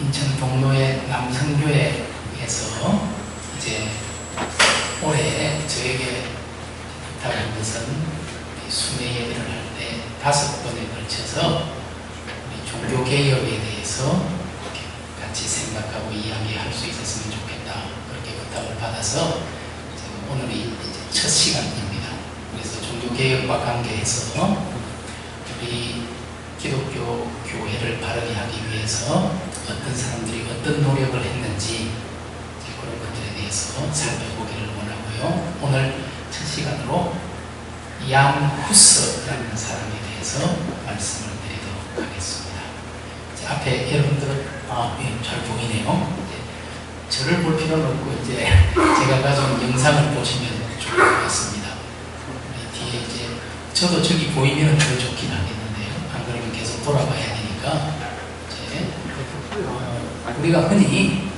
인천 종로의 남성교회에서 이제 올해 저에게 부탁한 것은 수매 예배를 할 때 5번에 걸쳐서 우리 종교개혁에 대해서 같이 생각하고 이야기할 수 있었으면 좋겠다, 그렇게 부탁을 받아서 오늘이 이제 첫 시간입니다. 그래서 종교개혁과 관계해서 우리 기독교 교회를 바르게 하기 위해서 어떤 사람들이 어떤 노력을 했는지 그런 것들에 대해서 살펴보기를 원하고요. 오늘 첫 시간으로 양 후스라는 사람에 대해서 말씀을 드리도록 하겠습니다. 앞에 여러분들 잘 보이네요. 저를 볼 필요는 없고 이제 제가 가져온 영상을 보시면 좋을 것 같습니다. 뒤에 이제 저도 저기 보이면 더 좋긴 하겠는데요. 안 그러면 계속 돌아가야 되니까 우리가 흔히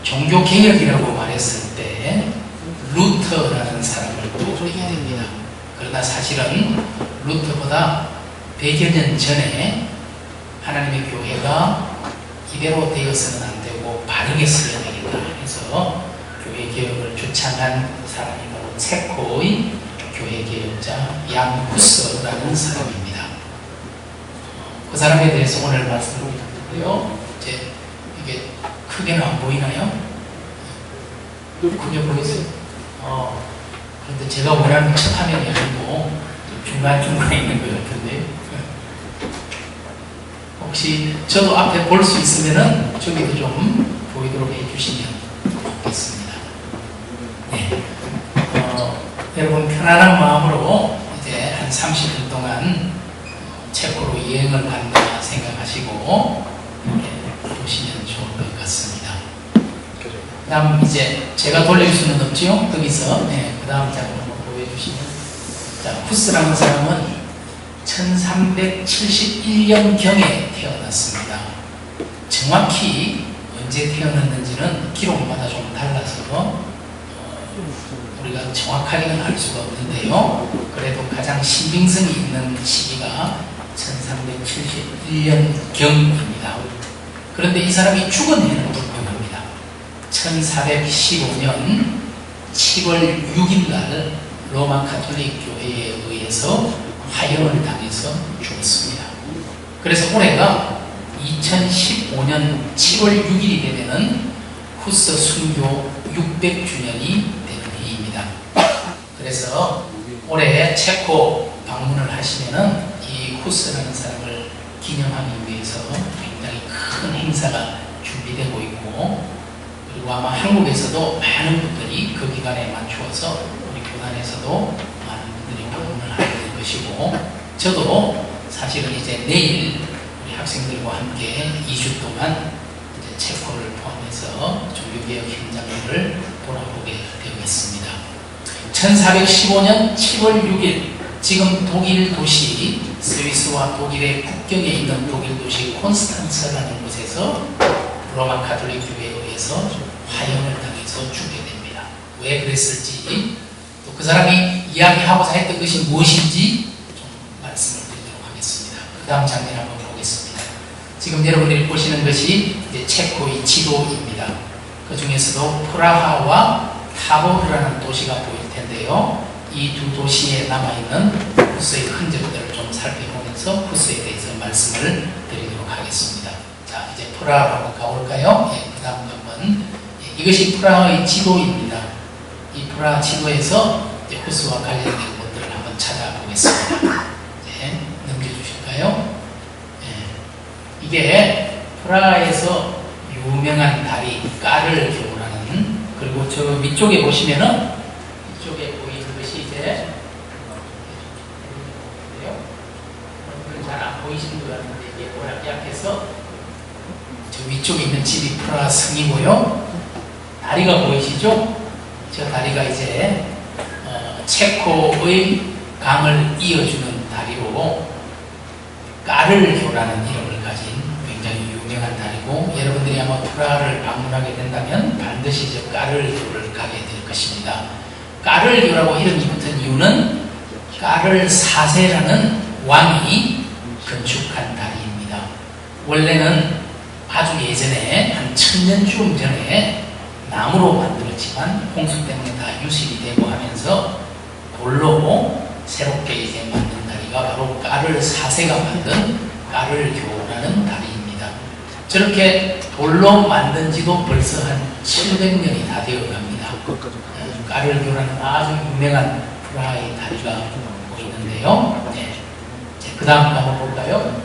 종교개혁이라고 말했을 때 루터라는 사람을 떠올리게 됩니다. 그러나 사실은 루터보다 100여 년 전에 하나님의 교회가 이대로 되어서는 안 되고 바르게 서야 되겠다 해서 교회 개혁을 주창한 사람이 바로 체코의 교회 개혁자 양 후스라는 사람입니다. 그 사람에 대해서 오늘 말씀을 드리고요. 이제 이게 크게는 안 보이나요? 크게 보이세요? 그런데 제가 원하는 첫 화면이 아니고 중간중간에 있는 것 같은데 혹시 저도 앞에 볼 수 있으면은 저기도 좀 보이도록 해주시면 좋겠습니다. 네. 여러분 편안한 마음으로 이제 한 30분 동안 체코로 여행을 간다 생각하시고 보시면 좋을 것 같습니다. 그 다음 이제 제가 돌릴 수는 없죠. 거기서 그 다음 장을 한번 보여주시면, 자, 후스라는 사람은 1371년경에 태어났습니다. 정확히 언제 태어났는지는 기록마다 좀 달라서 우리가 정확하게는 알 수가 없는데요. 그래도 가장 신빙성이 있는 시기가 1371년경입니다. 그런데 이 사람이 죽은 해는 불명합니다. 1415년 7월 6일 날 로마 가톨릭 교회에 의해서 화형을 당해서 죽었습니다. 그래서 올해가 2015년 7월 6일이 되면은 후스 순교 600주년이 되는 해입니다. 그래서 올해 체코 방문을 하시면은 이 후스라는 사람을 기념하기 위해서 굉장히 큰 행사가 준비되고 있고, 그리고 아마 한국에서도 많은 분들이 그 기간에 맞추어서 우리 교단에서도 많은 분들이 방문을 하게 될 것이고, 저도 사실은 이제 내일 우리 학생들과 함께 2주 동안 이제 체코를 포함해서 종교개혁 현장들을 돌아보게 되겠습니다. 1415년 7월 6일 지금 독일 도시, 스위스와 독일의 국경에 있는 독일 도시 콘스탄츠라는 곳에서 로마 가톨릭 교회에 의해서 화형을 당해서 죽게 됩니다. 왜 그랬을지, 또 그 사람이 이야기하고자 했던 것이 무엇인지 좀 말씀을 드리도록 하겠습니다. 그 다음 장면 한번 보겠습니다. 지금 여러분들이 보시는 것이 이제 체코의 지도입니다. 그 중에서도 프라하와 타보르라는 도시가 보일 텐데요. 이 두 도시에 남아있는 후스의 흔적들을 좀 살펴보면서 후스에 대해서 말씀을 드리도록 하겠습니다. 자, 이제 프라하로 가볼까요? 그 다음 한번. 이것이 프라하의 지도입니다. 이 프라하 지도에서 이제 후스와 관련된 것들을 한번 찾아보겠습니다. 넘겨주실까요? 이게 프라하에서 유명한 다리, 까를교라는, 그리고 저 위쪽에 보시면은 이쪽에 보이는 것이 이제 잘 안 보이시는 것 같은데 이게 워낙 약해서 저 위쪽에 있는 집이 프라하 성이고요. 다리가 보이시죠? 저 다리가 이제 체코의 강을 이어주는 다리로 까를교라는 이름을 가진 굉장히 유명한 다리고, 여러분들이 아마 프라하를 방문하게 된다면 반드시 저 까를교를 가게 될 것입니다. 까를교라고 이름이 붙은 이유는 까를 4세라는 왕이 건축한 다리입니다. 원래는 아주 예전에 한 1000년쯤 전에 나무로 만들었지만 홍수 때문에 다 유실이 되고 하면서 돌로 새롭게 이제 만든 다리가 바로 까를 사세가 만든 까를교라는 다리입니다. 저렇게 돌로 만든 지도 벌써 한 700년이 다 되어 갑니다. 까를교라는 아주 유명한 프라하의 다리가 보이는데요. 네. 그 다음 한번 볼까요?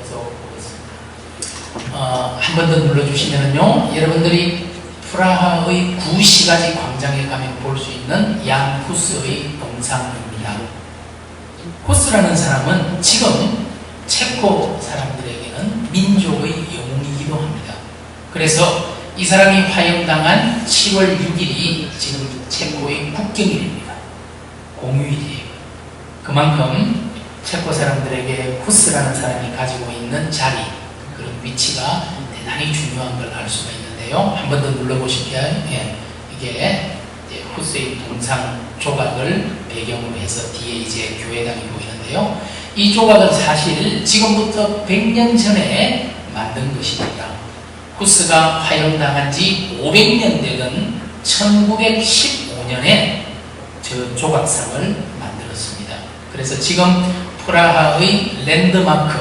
계속 보겠습니다. 한 번 더 눌러주시면요. 여러분들이 프라하의 구시가지 광장에 가면 볼 수 있는 얀 후스의 동상입니다. 후스라는 사람은 지금 체코 사람들에게는 민족의 영웅이기도 합니다. 그래서 이 사람이 화형당한 10월 6일이 지금 체코의 국경일입니다. 공휴일이에요. 그만큼 체코 사람들에게 후스라는 사람이 가지고 있는 자리, 그런 위치가 대단히 중요한 걸 알 수가 있는데요. 한 번 더 눌러보실게요. 예, 이게 후스의 동상 조각을 배경으로 해서 뒤에 이제 교회당이 보이는데요. 이 조각은 사실 지금부터 100년 전에 만든 것입니다. 후스가 화형당한 지 500년 되던 1915년에 저 조각상을 만들었습니다. 그래서 지금 프라하의 랜드마크,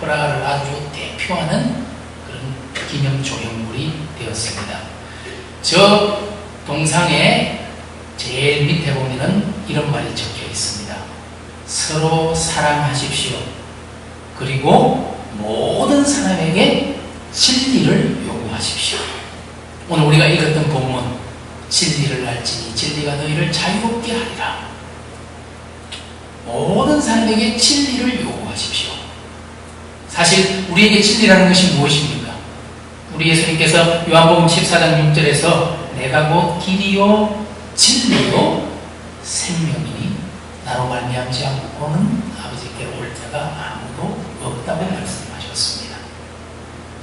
프라하를 아주 대표하는 그런 기념 조형물이 되었습니다. 저 동상에 제일 밑에 보면은 이런 말이 적혀 있습니다. 서로 사랑하십시오. 그리고 모든 사람에게 진리를 요구하십시오. 오늘 우리가 읽었던 본문, 진리를 알지니 진리가 너희를 자유롭게 하리라. 모든 사람에게 진리를 요구하십시오. 사실 우리에게 진리라는 것이 무엇입니까? 우리 예수님께서 요한복음 14장 6절에서 내가 곧 길이요 진리요 생명이니 나로 말미암지 않고는 아버지께로 올 자가 아무도 없다고 말씀하셨습니다.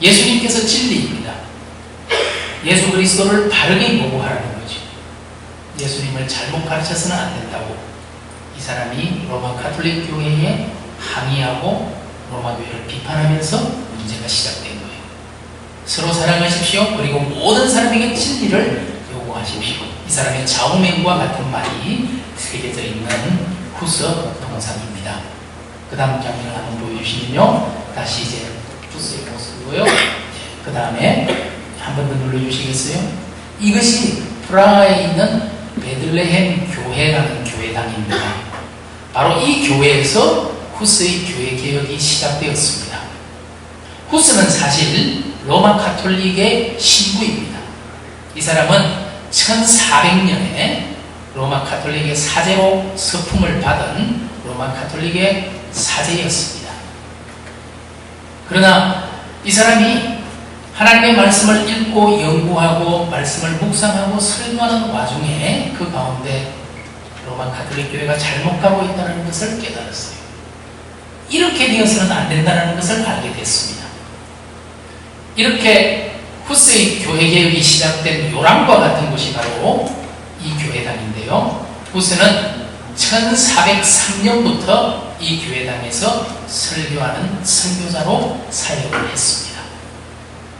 예수님께서 진리입니다. 예수 그리스도를 바르게 보고하라는 거죠. 예수님을 잘못 가르쳐서는 안 된다고 이 사람이 로마 가톨릭 교회에 항의하고 로마 교회를 비판하면서 문제가 시작된 거예요. 서로 사랑하십시오. 그리고 모든 사람에게 진리를 요구하십시오. 이 사람의 좌우명과 같은 말이 새겨져 있는 후스 동상입니다. 그 다음 장면을 한번 보여주시면요. 다시 이제 후스의 모습이고요. 그 다음에 한 번 더 눌러주시겠어요? 이것이 프라하에 있는 베들레헴 교회라는 교회당입니다. 바로 이 교회에서 후스의 교회 개혁이 시작되었습니다. 후스는 사실 로마 가톨릭의 신부입니다. 이 사람은 1400년에 로마 가톨릭의 사제로 서품을 받은 로마 가톨릭의 사제였습니다. 그러나 이 사람이 하나님의 말씀을 읽고 연구하고 말씀을 묵상하고 설교하는 와중에 그 가운데 로마 가톨릭 교회가 잘못 가고 있다는 것을 깨달았어요. 이렇게 되어서는 안 된다는 것을 알게 됐습니다. 이렇게 후스의 교회 개혁이 시작된 요람과 같은 곳이 바로 이 교회당인데요. 후스는 1403년부터 이 교회당에서 설교하는 선교사로 사역을 했습니다.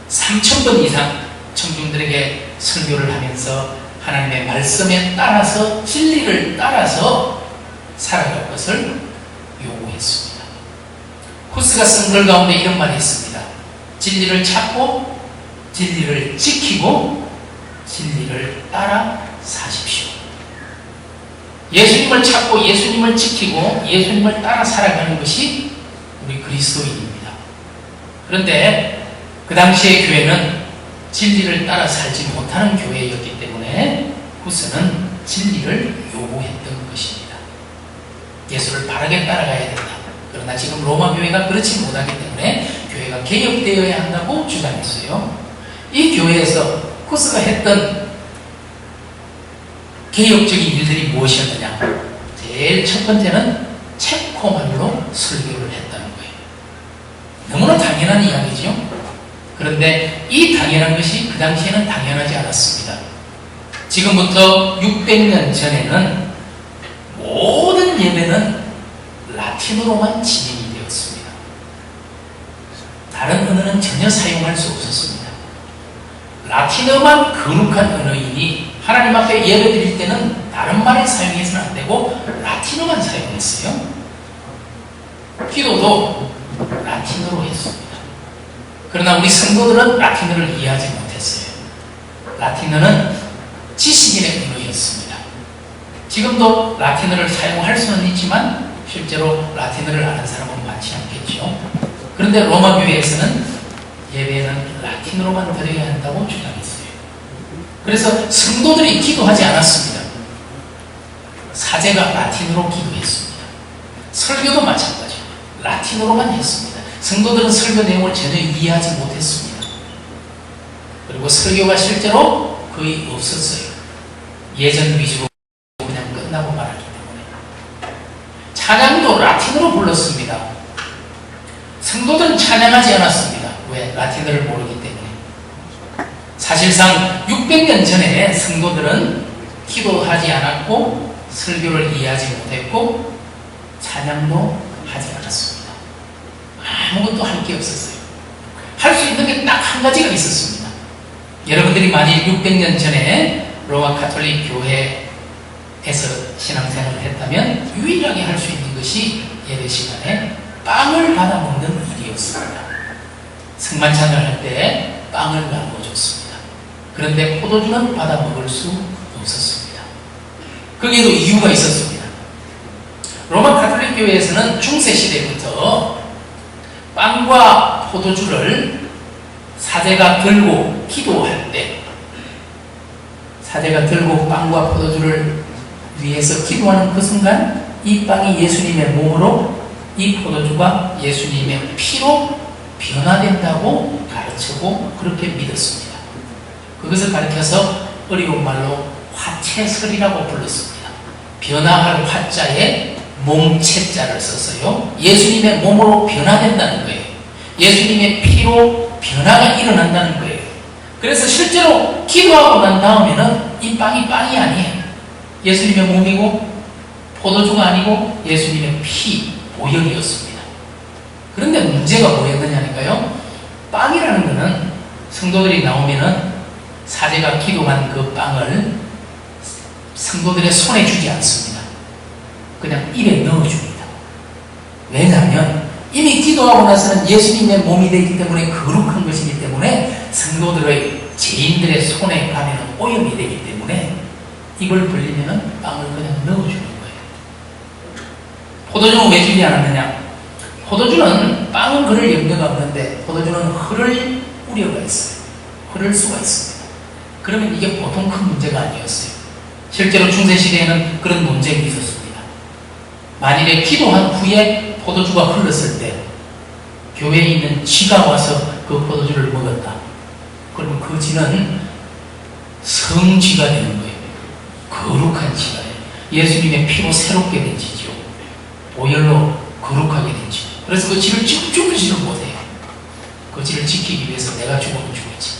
3000번 이상 청중들에게 설교를 하면서 하나님의 말씀에 따라서 진리를 따라서 살아갈 것을 요구했습니다. 후스가 쓴 글 가운데 이런 말이 있습니다. 진리를 찾고 진리를 지키고 진리를 따라 사십시오. 예수님을 찾고 예수님을 지키고 예수님을 따라 살아가는 것이 우리 그리스도인입니다. 그런데 그 당시의 교회는 진리를 따라 살지 못하는 교회였기 때문에 후스는 진리를 요구했던 것입니다. 예수를 바르게 따라가야 된다. 그러나 지금 로마 교회가 그렇지 못하기 때문에 교회가 개혁되어야 한다고 주장했어요. 이 교회에서 후스가 했던 개혁적인 일들이 무엇이었느냐? 제일 첫 번째는 체코말로 설교를 했다는 거예요. 너무나 당연한 이야기죠. 그런데 이 당연한 것이 그 당시에는 당연하지 않았습니다. 지금부터 600년 전에는 모든 예배는 라틴어로만 진행이 되었습니다. 다른 언어는 라틴어는 전혀 사용할 수 없었습니다. 라틴어만 거룩한 언어이니 하나님 앞에 예배 드릴 때는 다른 말을 사용해서는 안 되고 라틴어만 사용했어요. 기도도 라틴어로 했습니다. 그러나 우리 성도들은 라틴어를 이해하지 못했어요. 라틴어는 지식인의 언어였습니다. 지금도 라틴어를 사용할 수는 있지만 실제로 라틴어를 아는 사람은 많지 않겠죠. 그런데 로마 교회에서는 예배는 라틴어로만 드려야 한다고 주장했어요. 그래서 성도들이 기도하지 않았습니다. 사제가 라틴어로 기도했습니다. 설교도 마찬가지로 라틴어로만 했습니다. 성도들은 설교 내용을 전혀 이해하지 못했습니다. 그리고 설교가 실제로 거의 없었어요. 예전 위주로 그냥 끝나고 말았기 때문에. 찬양도 라틴어로 불렀습니다. 성도들은 찬양하지 않았습니다. 왜? 라틴어를 모르기 때문에. 사실상 600년 전에 성도들은 기도하지 않았고 설교를 이해하지 못했고 찬양도 하지 않았습니다. 아무것도 할 게 없었어요. 할 수 있는 게 딱 한 가지가 있었습니다. 여러분들이 만일 600년 전에 로마 가톨릭 교회에서 신앙생활을 했다면 유일하게 할 수 있는 것이 예배 시간에 빵을 받아 먹는 일이었습니다. 성만찬을 할 때 빵을 나누어줬습니다. 그런데 포도주는 받아 먹을 수 없었습니다. 거기에도 이유가 있었습니다. 로마 가톨릭 교회에서는 중세 시대부터 빵과 포도주를 사제가 들고 기도할 때, 사제가 들고 빵과 포도주를 위해서 기도하는 그 순간 이 빵이 예수님의 몸으로, 이 포도주가 예수님의 피로 변화된다고 가르치고 그렇게 믿었습니다. 그것을 가르쳐서 어려운 말로 화채설이라고 불렀습니다. 변화할 화자에 몸체자를 썼어요. 예수님의 몸으로 변화된다는 거예요. 예수님의 피로 변화가 일어난다는 거예요. 그래서 실제로 기도하고 난 다음에는 이 빵이 빵이 아니에요. 예수님의 몸이고 포도주가 아니고 예수님의 피, 보혈이었습니다. 그런데 문제가 뭐였느냐니까요. 빵이라는 것은 성도들이 나오면은 사제가 기도한 그 빵을 성도들의 손에 주지 않습니다. 그냥 입에 넣어줍니다. 왜냐하면 이미 기도하고 나서는 예수님의 몸이 되기 때문에 거룩한 것이기 때문에 성도들의 죄인들의 손에 가면 오염이 되기 때문에 입을 벌리면 빵을 그냥 넣어주는 거예요. 포도주는 왜 주지 않았느냐? 포도주는 빵은 그럴 염려가 없는데 포도주는 흐를 우려가 있어요. 흐를 수가 있습니다. 그러면 이게 보통 큰 문제가 아니었어요. 실제로 중세시대에는 그런 논쟁이 있었습니다. 만일에 기도한 후에 포도주가 흘렀을 때 교회에 있는 쥐가 와서 그 포도주를 먹었다. 그러면 그 쥐는 성쥐가 되는 거예요. 거룩한 쥐가예요. 예수님의 피로 새롭게 된 쥐죠. 보혈로 거룩하게 된 쥐. 그래서 그 쥐를 죽이지를 못해요. 그 쥐를 지키기 위해서 내가 죽으면 죽겠지.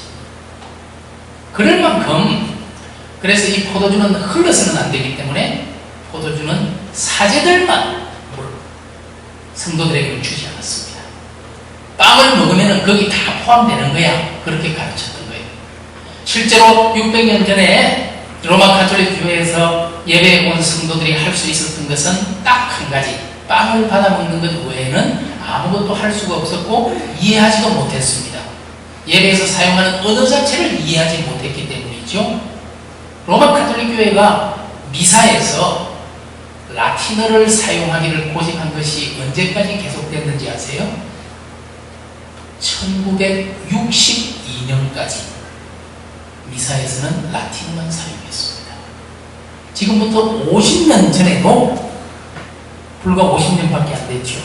그럴 만큼 그래서 이 포도주는 흘러서는 안 되기 때문에 포도주는 사제들만 성도들에게 주지 않았습니다. 빵을 먹으면 거기 다 포함되는 거야. 그렇게 가르쳤던 거예요. 실제로 600년 전에 로마 가톨릭 교회에서 예배에 온 성도들이 할 수 있었던 것은 딱 한 가지, 빵을 받아 먹는 것 외에는 아무것도 할 수가 없었고 이해하지도 못했습니다. 예배에서 사용하는 언어 자체를 이해하지 못했기 때문이죠. 로마 가톨릭 교회가 미사에서 라틴어를 사용하기를 고집한 것이 언제까지 계속됐는지 아세요? 1962년까지 미사에서는 라틴어만 사용했습니다. 지금부터 50년 전에도 불과 50년밖에 안 됐죠.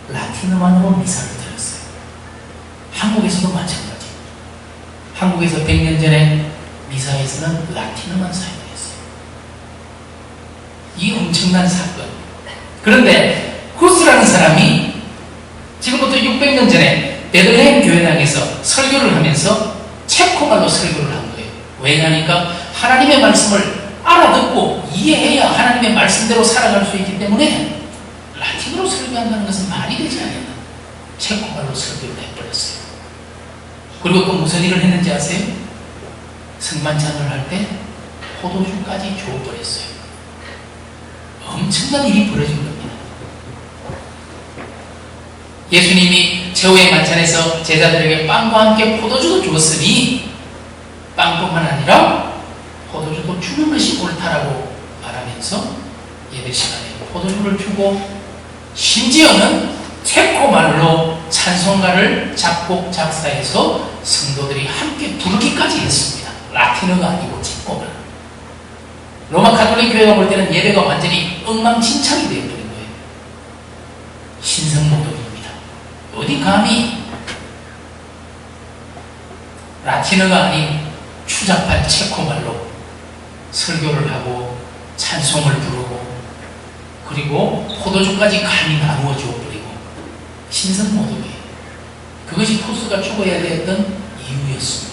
라틴어만으로 미사를 드렸어요. 한국에서도 마찬가지. 한국에서 100년 전에 미사에서는 라틴어만 사용했어요. 이 엄청난 사건. 그런데 후스라는 사람이 지금부터 600년 전에 베들레헴 교회당에서 설교를 하면서 체코말로 설교를 한 거예요. 왜냐니까 하나님의 말씀을 알아듣고 이해해야 하나님의 말씀대로 살아갈 수 있기 때문에 라틴어로 설교한다는 것은 말이 되지 않는다. 체코말로 설교를 해버렸어요. 그리고 또 무슨 일을 했는지 아세요? 성만찬을 할 때 포도주까지 줘버렸어요. 엄청난 일이 벌어진 겁니다. 예수님이 최후의 만찬에서 제자들에게 빵과 함께 포도주도 주었으니 빵뿐만 아니라 포도주도 주는 것이 옳다라고 말하면서 예배 시간에 포도주를 주고 심지어는 체코말로 찬송가를 작곡 작사해서 성도들이 함께 부르기까지 했습니다. 라틴어가 아니고 체코말. 로마 가톨릭 교회가 볼 때는 예배가 완전히 엉망진창이 되어버린 거예요. 신성모독입니다. 어디 감히 라틴어가 아닌 추잡한 체코말로 설교를 하고 찬송을 부르고 그리고 포도주까지 감히 나누어 주어버리고 신성모독이에요. 그것이 후스가 죽어야 되었던 이유였습니다.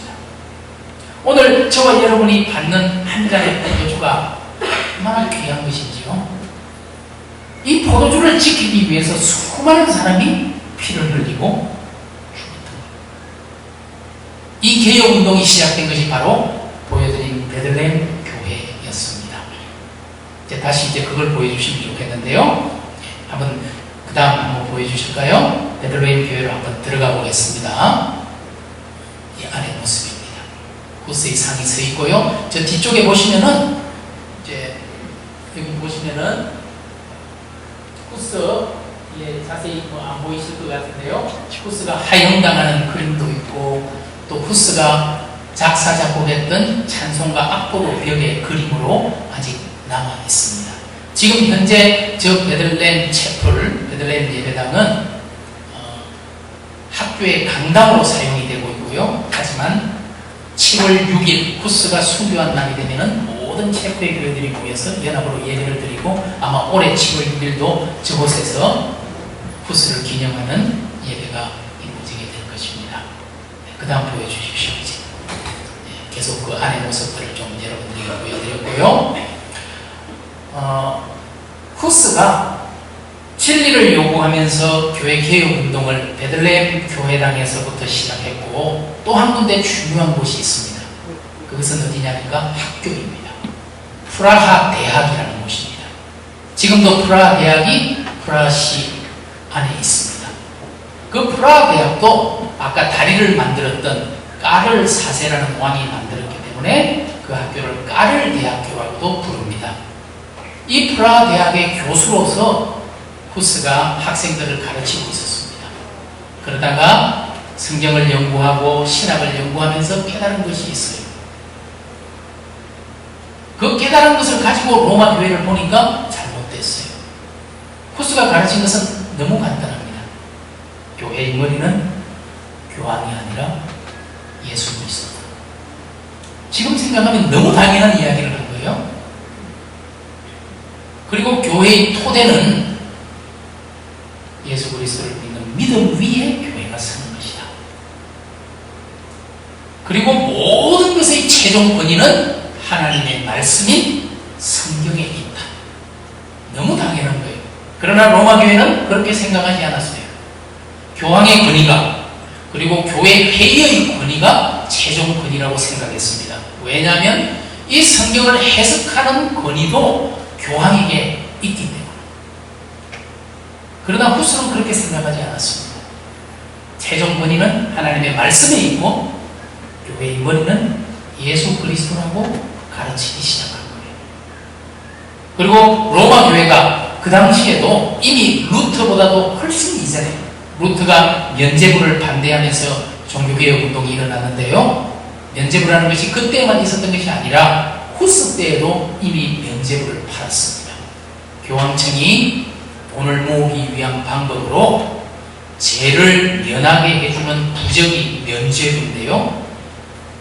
오늘 저와 여러분이 받는 한 잔의 포도주가 얼마나 귀한 것인지요. 이 포도주를 지키기 위해서 수많은 사람이 피를 흘리고 죽었던 거예요. 이 개혁운동이 시작된 것이 바로 보여드린 베들레헴 교회였습니다. 다시 그걸 보여주시면 좋겠는데요. 한번 그 다음 한번 보여주실까요? 베들레헴 교회로 한번 들어가 보겠습니다. 이 안의 모습입니다. 후스의 상이 서 있고요. 저 뒤쪽에 보시면은 여기 보시면은 후스 자세히 안 보이실 것 같은데요. 후스가 하영당하는 그림도 있고 또 후스가 작사 작곡했던 찬송가 악보도 벽에 그림으로 아직 남아 있습니다. 지금 현재 저 베들레헴 채플, 베들레헴 예배당은 학교의 강당으로 사용이 되고 있고요. 하지만 7월 6일 후스가 순교한 날이 되면은 모든 체코의 교회들이 모여서 연합으로 예배를 드리고 아마 올해 7월 6일도 저곳에서 후스를 기념하는 예배가 이루어지게 될 것입니다. 그 다음 보여주십시오. 이제. 계속 그 안의 모습들을 좀 여러분들에게 보여드렸고요. 후스가 진리를 요구하면서 교회 개혁운동을 베들레헴 교회당에서부터 시작했고 또 한 군데 중요한 곳이 있습니다. 그것은 어디냐니까 학교입니다. 프라하 대학이라는 곳입니다. 지금도 프라하 대학이 프라하시 안에 있습니다. 그 프라하 대학도 아까 다리를 만들었던 까를 4세라는 왕이 만들었기 때문에 그 학교를 까를 대학교라고도 부릅니다. 이 프라하 대학의 교수로서 후스가 학생들을 가르치고 있었습니다. 그러다가 성경을 연구하고 신학을 연구하면서 깨달은 것이 있어요. 그 깨달은 것을 가지고 로마 교회를 보니까 잘못됐어요. 후스가 가르친 것은 너무 간단합니다. 교회의 머리는 교황이 아니라 예수 그리스도다. 지금 생각하면 너무 당연한 이야기를 한 거예요. 그리고 교회의 토대는 예수 그리스도를 믿는 믿음 위에 교회가 서는 것이다. 그리고 모든 것의 최종 권위는 하나님의 말씀인 성경에 있다. 너무 당연한 거예요. 그러나 로마 교회는 그렇게 생각하지 않았어요. 교황의 권위가 그리고 교회 회의의 권위가 최종 권위라고 생각했습니다. 왜냐하면 이 성경을 해석하는 권위도 교황에게 있기 때문에. 그러나 후스는 그렇게 생각하지 않았습니다. 최종 권위는 하나님의 말씀에 있고 교회의 권위는 예수 그리스도라고 가르치기 시작한 거예요. 그리고 로마 교회가 그 당시에도 이미 루터보다도 훨씬 이전에 루터가 면죄부를 반대하면서 종교개혁 운동이 일어났는데요. 면죄부라는 것이 그때만 있었던 것이 아니라 후스 때에도 이미 면죄부를 팔았습니다. 교황청이 돈을 모으기 위한 방법으로 죄를 면하게 해주는 부적이 면죄부인데요.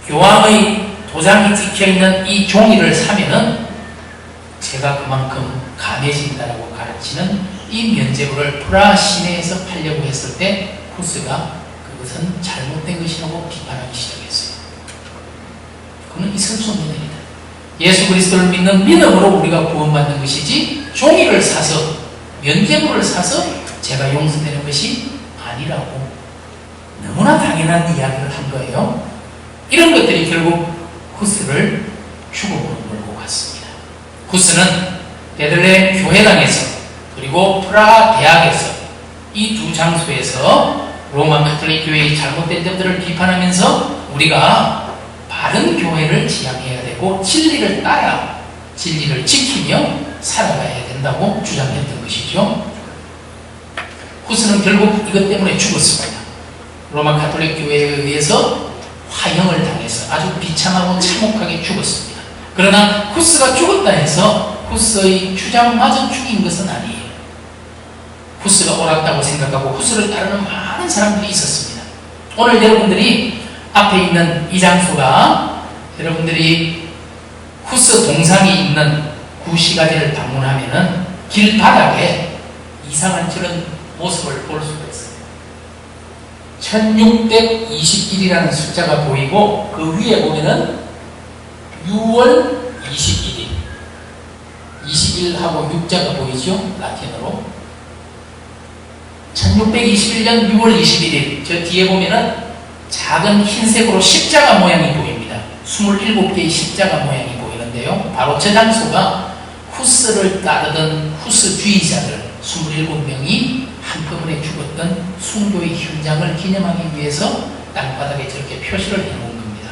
교황의 도장이 찍혀있는 이 종이를 사면은 죄가 그만큼 감해진다고 가르치는 이 면죄부를 프라하 시내에서 팔려고 했을 때 후스가 그것은 잘못된 것이라고 비판하기 시작했어요. 그건 있을 수 없는 일이다. 예수 그리스도를 믿는 믿음으로 우리가 구원받는 것이지 종이를 사서 면죄부를 사서 죄가 용서되는 것이 아니라고 너무나 당연한 이야기를 한 거예요. 이런 것들이 결국 후스를 죽음으로 몰고 갔습니다. 후스는 베들레헴 교회당에서 그리고 프라하 대학에서 이 두 장소에서 로마 가톨릭 교회의 잘못된 점들을 비판하면서 우리가 바른 교회를 지향해야 되고 진리를 따라 진리를 지키며 살아가야 된다고 주장했던 것이죠. 후스는 결국 이것 때문에 죽었습니다. 로마 가톨릭 교회에 의해서 화형을 당해서 아주 비참하고 참혹하게 죽었습니다. 그러나 후스가 죽었다 해서 후스의 주장마저 죽인 것은 아니에요. 후스가 옳았다고 생각하고 후스를 따르는 많은 사람들이 있었습니다. 오늘 여러분들이 앞에 있는 이 장소가 여러분들이 후스 동상이 있는 구시가지를 방문하면은 길바닥에 이상한 저런 모습을 볼 수가 있어요. 1621이라는 숫자가 보이고 그 위에 보면은 6월 21일 21하고 6자가 보이죠? 라틴어로 1621년 6월 21일 저 뒤에 보면은 작은 흰색으로 십자가 모양이 보입니다. 27개의 십자가 모양이 보이는데요. 바로 저 장소가 후스를 따르던 후스주의자들 27명이 한꺼번에 죽었던 순교의 현장을 기념하기 위해서 땅바닥에 저렇게 표시를 해놓은 겁니다.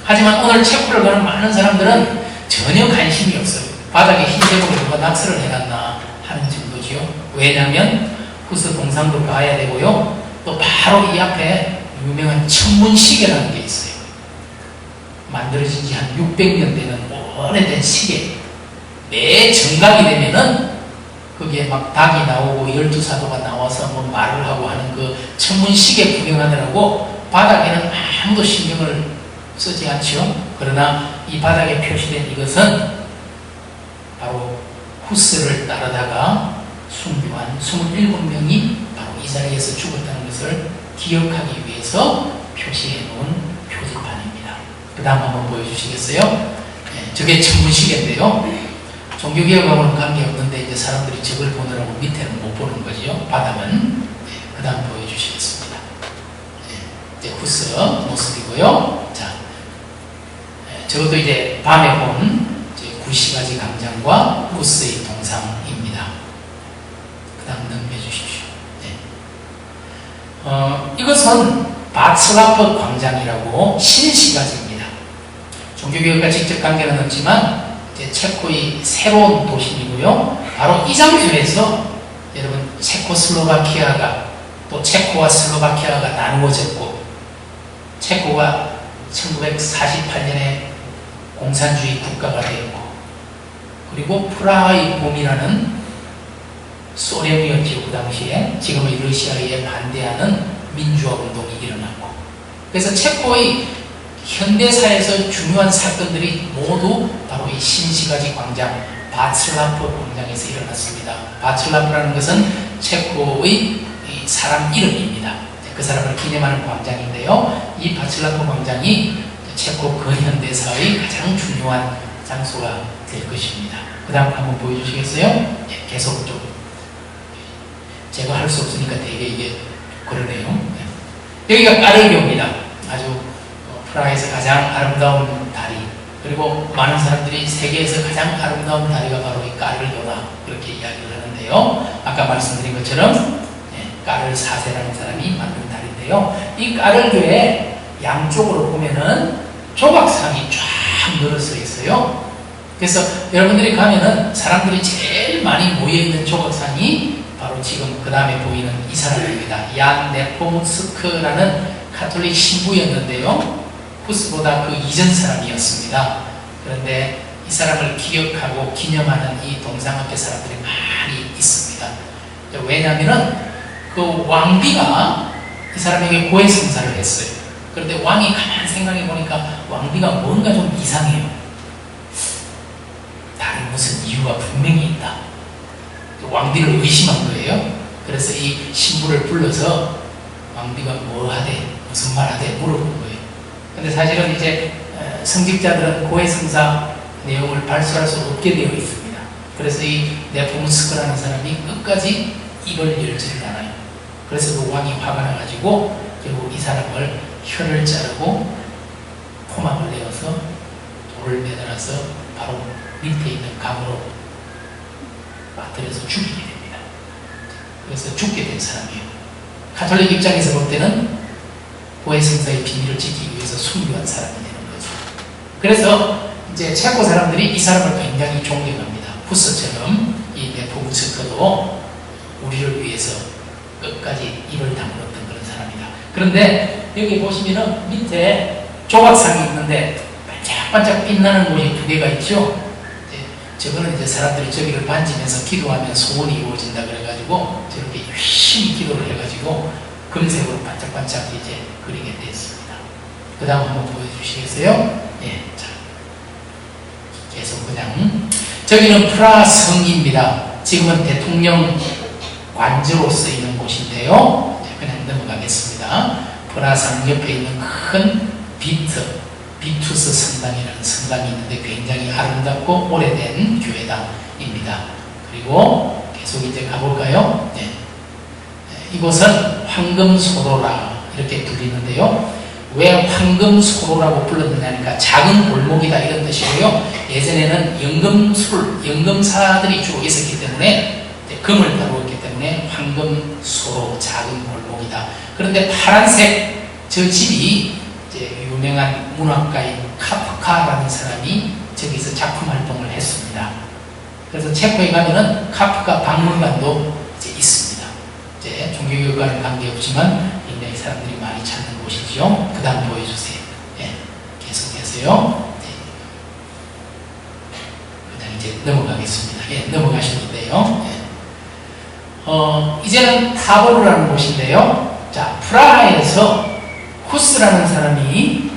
하지만 오늘 체코를 가는 많은 사람들은 전혀 관심이 없어요. 바닥에 흰색으로 누가 낙서를 해놨나 하는 정도지요. 왜냐하면 후스 동상도 봐야 되고요. 또 바로 이 앞에 유명한 천문시계라는 게 있어요. 만들어진 지 한 600년 되는 오래된 시계. 매 정각이 되면은 거기에 막 닭이 나오고 12사도가 나와서 뭐 말을 하고 하는 그 천문시계 구경하느라고 바닥에는 아무도 신경을 쓰지 않죠. 그러나 이 바닥에 표시된 이것은 바로 후스를 따르다가 순교한 27명이 바로 이 자리에서 죽었다는 것을 기억하기 위해서 표시해 놓은 표지판입니다. 그 다음 한번 보여주시겠어요? 네, 저게 천문시계인데요. 종교개혁하고는 관계없는데 이제 사람들이 저걸 보느라고 밑에는 못 보는 거죠. 바닥은. 네, 그 다음 보여주시겠습니다. 네, 이제 후스 모습이고요. 자, 네, 저것도 이제 밤에 본 구시가지 광장과 후스의 동상입니다. 그 다음 넘겨주십시오. 네. 이것은 바츠라프 광장이라고 신시가지입니다. 종교개혁과 직접 관계는 없지만 체코의 새로운 도심이고요. 바로 이 장소에서 여러분 체코슬로바키아가 또 체코와 슬로바키아가 나누어졌고 체코가 1948년에 공산주의 국가가 되었고 그리고 프라하의 봄이라는 소련이었죠. 그 당시에 지금의 러시아에 반대하는 민주화 운동이 일어났고 그래서 체코의 현대사에서 중요한 사건들이 모두 바로 이 신시가지 광장 바츠라프 광장에서 일어났습니다. 바츠라프라는 것은 체코의 사람 이름입니다. 그 사람을 기념하는 광장인데요. 이 바츠라프 광장이 체코 근현대사의 가장 중요한 장소가 될 것입니다. 그 다음 한번 보여주시겠어요? 네, 계속 좀 제가 할 수 없으니까 되게 이게 그러네요. 네. 여기가 까르교입니다. 아주 프라하에서 가장 아름다운 다리 그리고 많은 사람들이 세계에서 가장 아름다운 다리가 바로 이 까르교다 그렇게 이야기를 하는데요. 아까 말씀드린 것처럼 까르 4세라는 사람이 만든 다리인데요. 이 까르교의 양쪽으로 보면은 조각상이 쫙 늘어서 있어요. 그래서 여러분들이 가면은 사람들이 제일 많이 모여있는 조각상이 바로 지금 그 다음에 보이는 이 사람입니다. 얀 네포무스크라는 가톨릭 신부였는데요. 후스보다 그 이전 사람이었습니다. 그런데 이 사람을 기억하고 기념하는 이 동상 앞에 사람들이 많이 있습니다. 왜냐하면 그 왕비가 이 사람에게 고해성사를 했어요. 그런데 왕이 가만히 생각해 보니까 왕비가 뭔가 좀 이상해요. 다른 무슨 이유가 분명히 있다. 왕비를 의심한 거예요. 그래서 이 신부를 불러서 왕비가 뭐 하대, 무슨 말 하대 물어본 거예요. 근데 사실은 이제 성직자들은 고해성사 내용을 발설할 수 없게 되어 있습니다. 그래서 이 네포무스크라는 사람이 끝까지 입을 열지를 않아요. 그래서 그 왕이 화가 나가지고 결국 이 사람을 혀를 자르고 토막을 내어서 돌을 매달아서 바로 밑에 있는 강으로 빠뜨려서 죽이게 됩니다. 그래서 죽게 된 사람이에요. 가톨릭 입장에서 볼 때는 보혜 성사의 비밀을 지키기 위해서 순교한 사람이 되는 거죠. 그래서 이제 체코 사람들이 이 사람을 굉장히 존경합니다. 후스처럼 이 네포부츠커도 우리를 위해서 끝까지 입을 다물었던 그런 사람이다. 그런데 여기 보시면은 밑에 조각상이 있는데 반짝반짝 빛나는 곳이 두 개가 있죠. 저거는 이제 사람들이 저기를 만지면서 기도하면 소원이 이루어진다 그래가지고 저렇게 열심히 기도를 해가지고 금색으로 반짝반짝 이제 그리게 됐습니다. 그 다음 한번 보여주시겠어요? 예, 자, 계속 그냥 저기는 프라하 성입니다. 지금은 대통령 관저로 쓰이는 곳인데요. 그냥 넘어가겠습니다. 프라하 성 옆에 있는 큰 비투스 성당이라는 성당이 있는데 굉장히 아름답고 오래된 교회당입니다. 그리고 계속 이제 가볼까요? 네. 이곳은 황금소로라 이렇게 불리는데요. 왜 황금소로라고 불렀느냐니까 작은 골목이다 이런 뜻이고요. 예전에는 연금사들이 주로 있었기 때문에 금을 다루었기 때문에 황금소로 작은 골목이다. 그런데 파란색 저 집이 이제 유명한 문학가인 카프카라는 사람이 저기서 작품 활동을 했습니다. 그래서 체코에 가면은 카프카 박물관도 이제 있습니다. 이제 종교교육과는 관계없지만 굉장히 사람들이 많이 찾는 곳이죠. 그 다음 보여주세요. 예, 계속해서요. 네. 그냥 이제 넘어가겠습니다. 예, 넘어가시면 돼요. 예. 이제는 타보르라는 곳인데요. 자, 프라하에서 후스라는 사람이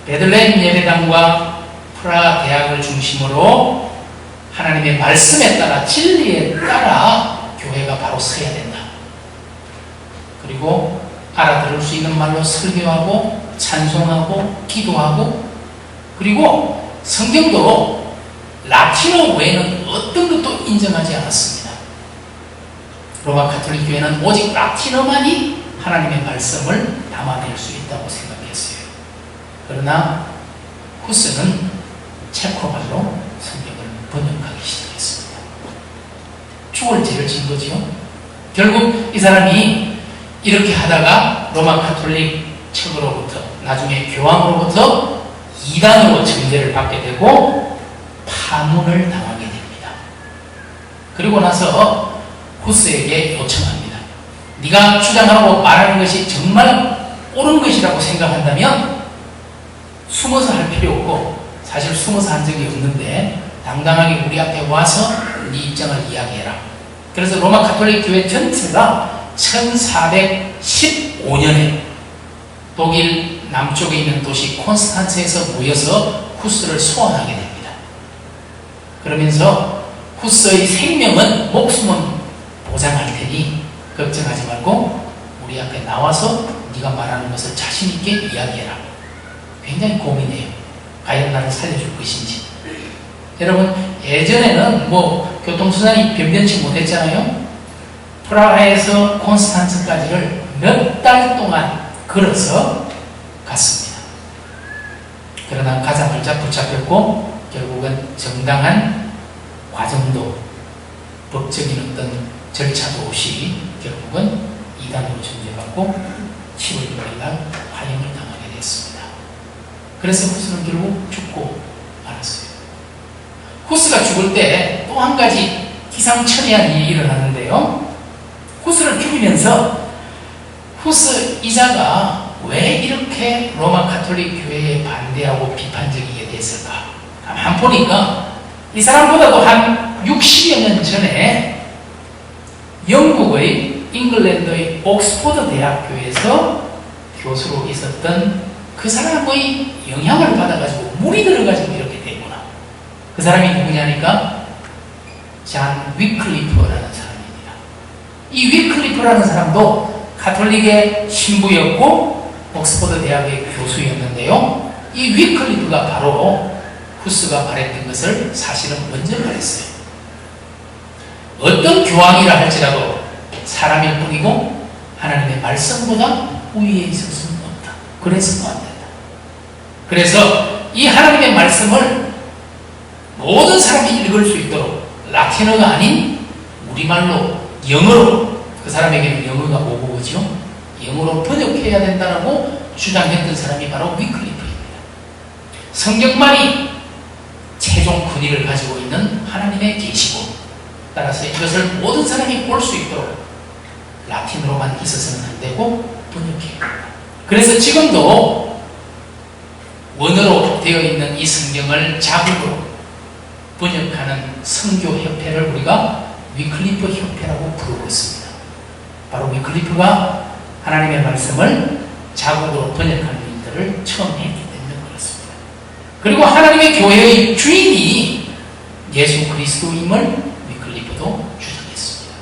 베들레헴 예배당과 프라하 대학을 중심으로 하나님의 말씀에 따라 진리에 따라 교회가 바로 서야 된다. 그리고 알아들을 수 있는 말로 설교하고 찬송하고 기도하고 그리고 성경도 라틴어 외에는 어떤 것도 인정하지 않았습니다. 로마 가톨릭 교회는 오직 라틴어만이 하나님의 말씀을 담아낼 수 있다고 생각했어요. 그러나 후스는 체코말로 성경을 번역하기 시작했습니다. 죽을 죄를 진 거지요. 결국 이 사람이 이렇게 하다가 로마 가톨릭 측으로부터 나중에 교황으로부터 이단으로 정죄를 받게 되고 파문을 당하게 됩니다. 그리고 나서 후스에게 요청합니다. 네가 주장하고 말하는 것이 정말 옳은 것이라고 생각한다면 숨어서 할 필요 없고 사실 숨어서 한 적이 없는데 당당하게 우리 앞에 와서 네 입장을 이야기해라. 그래서 로마 가톨릭 교회 전체가 1415년에 독일 남쪽에 있는 도시 콘스탄츠에서 모여서 후스를 소환하게 됩니다. 그러면서 후스의 생명은 목숨은 보장할 테니 걱정하지 말고 우리 앞에 나와서 네가 말하는 것을 자신 있게 이야기해라. 굉장히 고민해요. 과연 나를 살려줄 것인지. 여러분 예전에는 뭐 교통수단이 변변치 못했잖아요. 프라하에서 콘스탄츠까지를 몇 달 동안 걸어서 갔습니다. 그러나 가자마자 붙잡혔고 결국은 정당한 과정도 법적인 어떤 절차도 없이 결국은 이단으로 전제받고 7월 6일 날 화형을 당하게 됐습니다. 그래서 후스는 결국 죽고 말았어요. 후스가 죽을 때 또 한 가지 기상천외한 일이 일어나는데요. 후스를 죽이면서 후스 이자가 왜 이렇게 로마 가톨릭 교회에 반대하고 비판적이게 됐을까? 가만 보니까 이 사람보다도 한 60여 년 전에 영국의 잉글랜드의 옥스퍼드 대학교에서 교수로 있었던 그 사람의 영향을 받아가지고 물이 들어가지고 이렇게 됐구나. 그 사람이 누구냐니까 잔 위클리프라는 사람입니다. 이 위클리프라는 사람도 가톨릭의 신부였고 옥스퍼드 대학의 교수였는데요. 이 위클리프가 바로 후스가 말했던 것을 사실은 먼저 말했어요. 어떤 교황이라 할지라도 사람일 뿐이고 하나님의 말씀보다 우위에 있을 수는 없다. 그래서도 안 된다. 그래서 이 하나님의 말씀을 모든 사람이 읽을 수 있도록 라틴어가 아닌 우리말로, 영어로, 그 사람에게는 영어가 모국어죠. 영어로 번역해야 된다고 주장했던 사람이 바로 위클리프입니다. 성경만이 최종 권위를 가지고 있는 하나님의 계시고, 따라서 이것을 모든 사람이 볼 수 있도록 라틴어로만 있어서는 안 되고 번역해야 합니다. 그래서 지금도 원어로 되어 있는 이 성경을 자국으로 번역하는 선교협회를 우리가 위클리프 협회라고 부르고 있습니다. 바로 위클리프가 하나님의 말씀을 자국으로 번역하는 일들을 처음 했기 때문에 그렇습니다. 그리고 하나님의 교회의 주인이 예수 그리스도임을 위클리프도 주장했습니다.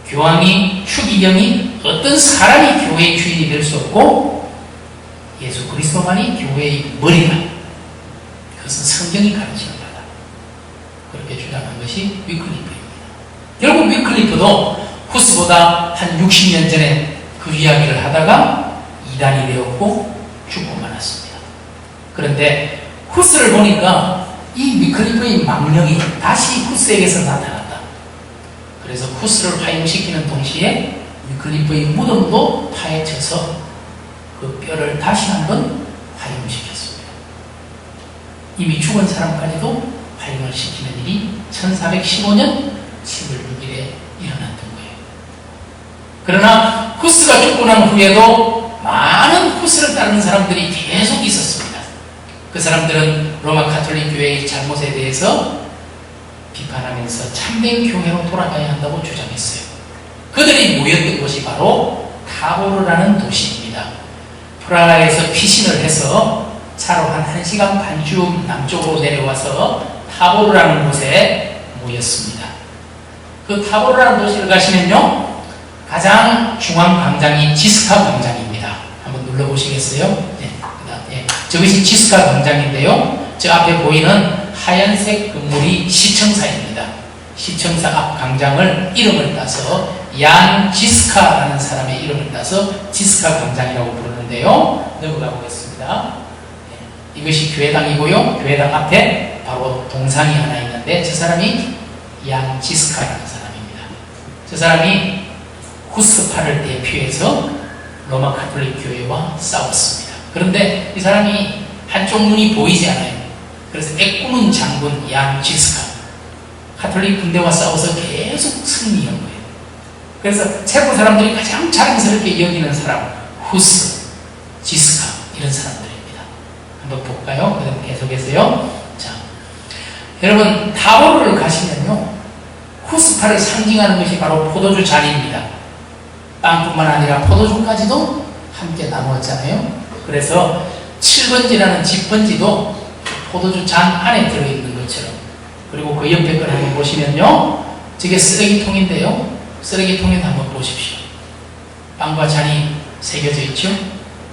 교황이, 추기경이, 어떤 사람이 교회의 주인이 될 수 없고 예수 그리스도만이 교회의 머리다. 그것은 성경이 가르치는 바다. 그렇게 주장한 것이 위클리프입니다. 결국 위클리프도 후스보다 한 60년 전에 그 이야기를 하다가 이단이 되었고 죽고 말았습니다. 그런데 후스를 보니까 이 위클리프의 망령이 다시 후스에게서 나타났다. 그래서 후스를 화형시키는 동시에 위클리프의 무덤도 파헤쳐서 그 뼈를 다시 한번 화형시켰습니다. 이미 죽은 사람까지도 화형을 시키는 일이 1415년 7월 6일에 일어났던 거예요. 그러나 후스가 죽고 난 후에도 많은 후스를 따르는 사람들이 계속 있었습니다. 그 사람들은 로마 가톨릭 교회의 잘못에 대해서 비판하면서 참된 교회로 돌아가야 한다고 주장했어요. 그들이 모였던 곳이 바로 타보르라는 도시입니다. 프라하에서 피신을 해서 차로 한 1시간 반쯤 남쪽으로 내려와서 타보르라는 곳에 모였습니다. 그 타보르라는 도시를 가시면요, 가장 중앙 광장이 지스카 광장입니다. 한번 눌러보시겠어요? 네, 네. 저것이 지스카 광장인데요, 저 앞에 보이는 하얀색 건물이 시청사입니다. 시청사 앞 광장을 이름을 따서 얀 지스카라는 사람의 이름을 따서 지스카 광장이라고 부르는데요, 넘어가 보겠습니다. 네, 이것이 교회당이고요, 교회당 앞에 바로 동상이 하나 있는데 저 사람이 얀 지스카라는 사람입니다. 저 사람이 후스파를 대표해서 로마 가톨릭 교회와 싸웠습니다. 그런데 이 사람이 한쪽 눈이 보이지 않아요. 그래서 애꾸는 장군 얀 지스카, 가톨릭 군대와 싸워서 계속 승리한 거예요. 그래서 체코 사람들이 가장 자랑스럽게 여기는 사람, 후스, 지스카, 이런 사람들입니다. 한번 볼까요? 그다음 계속해서요. 자, 여러분 타보르를 가시면요, 후스파를 상징하는 것이 바로 포도주 잔입니다. 빵뿐만 아니라 포도주까지도 함께 나누었잖아요. 그래서 7번지라는 집번지도 포도주 잔 안에 들어있는 것처럼, 그리고 그 옆에 걸 한번 보시면요, 저게 쓰레기통인데요, 쓰레기통에도 한번 보십시오. 빵과 잔이 새겨져 있죠,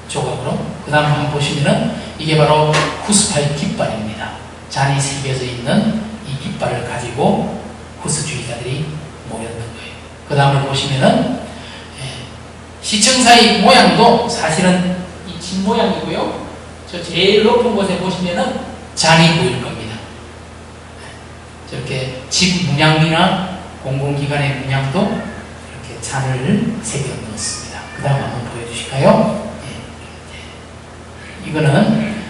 조각으로. 그 다음 한번 보시면은 이게 바로 후스파의 깃발입니다. 잔이 새겨져 있는 이 깃발을 가지고 후스주의자들이 모였던 거예요. 그 다음을 보시면은 시청사의 모양도 사실은 이 집 모양이고요, 저 제일 높은 곳에 보시면은 잔이 보일 겁니다. 저렇게 집 문양이나 공공기관의 문양도 이렇게 잔을 새겨 넣었습니다. 그 다음 한번 보여주실까요? 이거는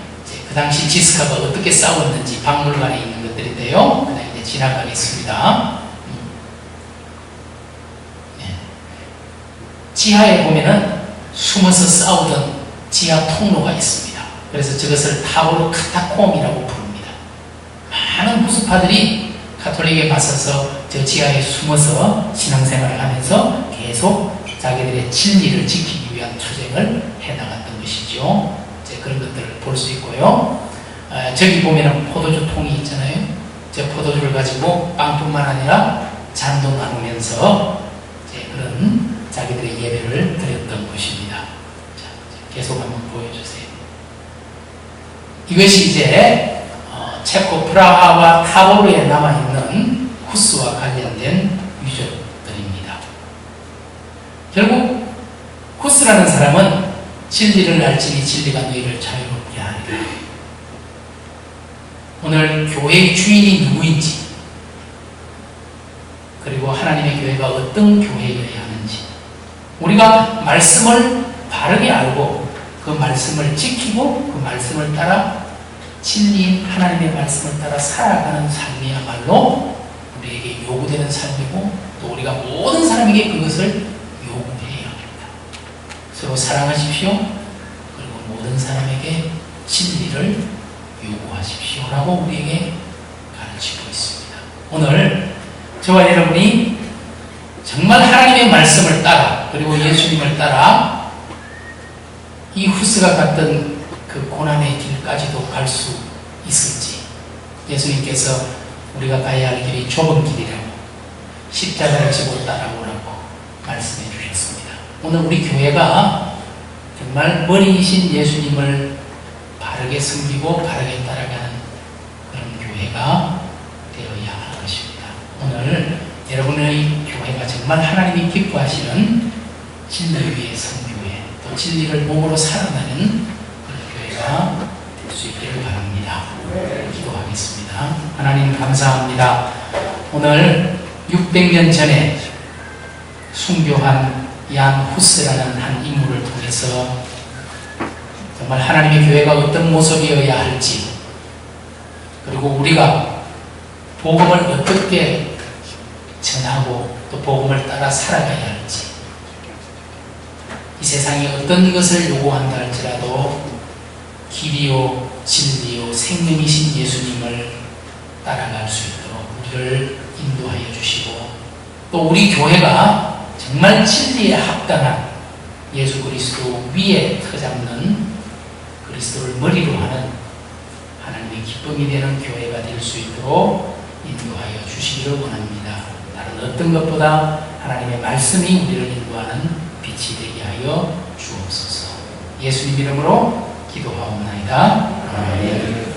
그 당시 지스카가 어떻게 싸웠는지 박물관에 있는 것들인데요. 그다음 이제 지나가겠습니다. 지하에 보면은 숨어서 싸우던 지하 통로가 있습니다. 그래서 저것을 타보르 카타콤이라고 부릅니다. 많은 후스파들이 가톨릭에 맞서서 저 지하에 숨어서 신앙생활을 하면서 계속 자기들의 진리를 지키기 위한 투쟁을 해나갔던 것이죠. 그런 것들을 볼 수 있고요. 저기 보면은 포도주 통이 있잖아요. 저 포도주를 가지고 빵뿐만 아니라 잔도 나누면서 그런 자기들의 예배를 드렸던 것입니다. 자, 계속 한번 보여주세요. 이것이 이제 체코 프라하와 타보르에 남아있는 후스와 관련된 유적들입니다. 결국 후스라는 사람은 진리를 알지니 진리가 너희를 자유롭게 하리라. 오늘 교회의 주인이 누구인지, 그리고 하나님의 교회가 어떤 교회여야 하는지, 우리가 말씀을 바르게 알고 그 말씀을 지키고 그 말씀을 따라 진리인 하나님의 말씀을 따라 살아가는 삶이야말로 우리에게 요구되는 삶이고, 또 우리가 모든 사람에게 그것을 요구해야 합니다. 서로 사랑하십시오. 그리고 모든 사람에게 진리를 요구하십시오 라고 우리에게 가르치고 있습니다. 오늘 저와 여러분이 정말 하나님의 말씀을 따라, 그리고 예수님을 따라 이 후스가 갔던 그 고난의 길까지도 갈 수 있을지, 예수님께서 우리가 가야 할 길이 좁은 길이라고, 십자가를 지고 따라오라고 말씀해 주셨습니다. 오늘 우리 교회가 정말 머리이신 예수님을 바르게 섬기고 바르게 따라가는 그런 교회가 되어야 할 것입니다. 오늘 여러분의 교회가 정말 하나님이 기뻐하시는 진리 위에 선 교회, 또 진리를 몸으로 살아나는 그런 교회가 될 수 있기를 바랍니다. 기도하겠습니다. 하나님 감사합니다. 오늘 600년 전에 순교한 얀 후스라는 한 인물을 통해서 정말 하나님의 교회가 어떤 모습이어야 할지, 그리고 우리가 복음을 어떻게 전하고 또 복음을 따라 살아가야 할지, 이 세상이 어떤 것을 요구한다 할지라도 길이요 진리요 생명이신 예수님을 따라갈 수 있도록 우리를 인도하여 주시고, 또 우리 교회가 정말 진리에 합당한 예수 그리스도 위에 터잡는 그리스도를 머리로 하는 하나님의 기쁨이 되는 교회가 될 수 있도록 인도하여 주시기를 원합니다. 다른 어떤 것보다 하나님의 말씀이 우리를 인도하는 빛이 되게 하여 주옵소서. 예수님 이름으로 기도하옵나이다. 아멘.